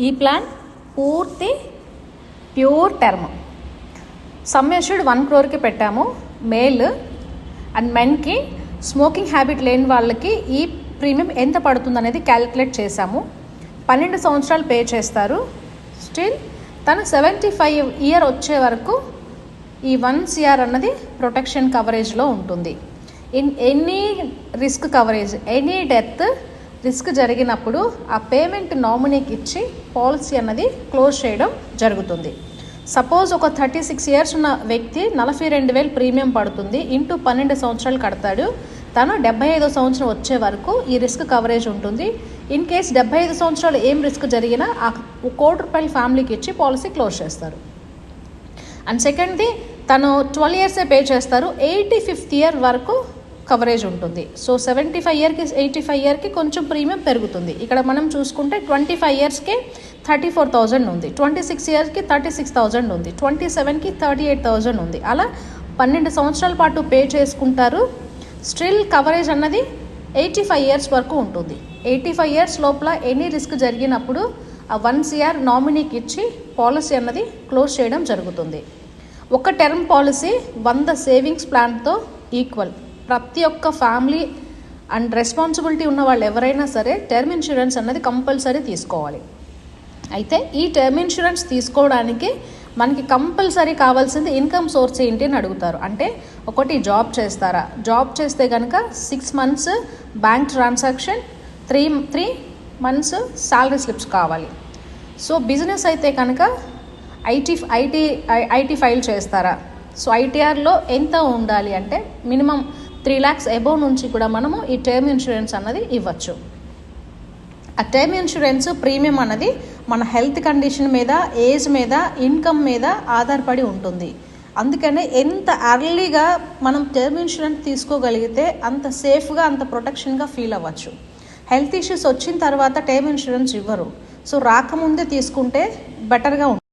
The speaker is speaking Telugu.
ఈ ప్లాన్ పూర్తి pure term. Sum assured 1 crore పెట్టాము. మేల్ అండ్ మెన్కి స్మోకింగ్ హ్యాబిట్ లేని వాళ్ళకి ఈ ప్రీమియం ఎంత పడుతుంది అనేది క్యాలిక్యులేట్ చేశాము. 12 సంవత్సరాలు పే చేస్తారు. స్టిల్ తను 75 year వచ్చే వరకు ఈ 1 crore అన్నది ప్రొటెక్షన్ కవరేజ్లో ఉంటుంది. In any risk coverage, any death risk జరిగినప్పుడు ఆ పేమెంట్ నామినీకి ఇచ్చి పాలసీ అన్నది క్లోజ్ చేయడం జరుగుతుంది. సపోజ్ ఒక 36 years ఉన్న వ్యక్తి 42,000 ప్రీమియం పడుతుంది. ఇంటూ 12 సంవత్సరాలు కడతాడు. తను 75వ సంవత్సరం వచ్చే వరకు ఈ రిస్క్ కవరేజ్ ఉంటుంది. ఇన్ కేస్ 75 సంవత్సరాలు ఏం రిస్క్ జరిగినా ఆ ₹1 crore ఫ్యామిలీకి ఇచ్చి పాలసీ క్లోజ్ చేస్తారు. అండ్ సెకండ్ది తను 12 years పే చేస్తారు. 85th year వరకు కవరేజ్ ఉంటుంది. సో 75 yearకి 85 yearకి కొంచెం ప్రీమియం పెరుగుతుంది. ఇక్కడ మనం చూసుకుంటే 25 yearsకి 34,000 ఉంది, 26 yearsకి 36,000 ఉంది, 27కి 38,000 ఉంది. అలా 12 సంవత్సరాల పాటు పే చేసుకుంటారు. స్టిల్ కవరేజ్ అన్నది 85 years వరకు ఉంటుంది. 85 years లోపల ఎనీ రిస్క్ జరిగినప్పుడు ఆ 1 crore నామినీకి ఇచ్చి పాలసీ అన్నది క్లోజ్ చేయడం జరుగుతుంది. ఒక టర్మ్ పాలసీ 100 సేవింగ్స్ ప్లాన్తో ఈక్వల్. ప్రతి ఒక్క ఫ్యామిలీ అండ్ రెస్పాన్సిబిలిటీ ఉన్న వాళ్ళు ఎవరైనా సరే టర్మ్ ఇన్సూరెన్స్ అన్నది కంపల్సరీ తీసుకోవాలి. అయితే ఈ టర్మ్ ఇన్సూరెన్స్ తీసుకోవడానికి మనకి కంపల్సరీ కావాల్సింది ఇన్కమ్ సోర్స్ ఏంటి అని అడుగుతారు. అంటే ఒకటి జాబ్ చేస్తారా, జాబ్ చేస్తే కనుక 6 months bank transaction, 3 months salary slips కావాలి. సో బిజినెస్ అయితే కనుక ఐటీ ఫైల్ చేస్తారా, సో ఐటీఆర్లో ఎంత ఉండాలి అంటే మినిమం 3 lakhs అబోవ్ నుంచి కూడా మనము ఈ టర్మ్ ఇన్సూరెన్స్ అన్నది ఇవ్వచ్చు. ఆ టర్మ్ ఇన్సూరెన్స్ ప్రీమియం అన్నది మన హెల్త్ కండిషన్ మీద, ఏజ్ మీద, ఇన్కమ్ మీద ఆధారపడి ఉంటుంది. అందుకనే ఎంత ఎర్లీగా మనం టర్మ్ ఇన్సూరెన్స్ తీసుకోగలిగితే అంత సేఫ్గా, అంత ప్రొటెక్షన్గా ఫీల్ అవ్వచ్చు. హెల్త్ ఇష్యూస్ వచ్చిన తర్వాత టర్మ్ ఇన్సూరెన్స్ ఇవ్వరు. సో రాకముందే తీసుకుంటే బెటర్గా ఉంటుంది.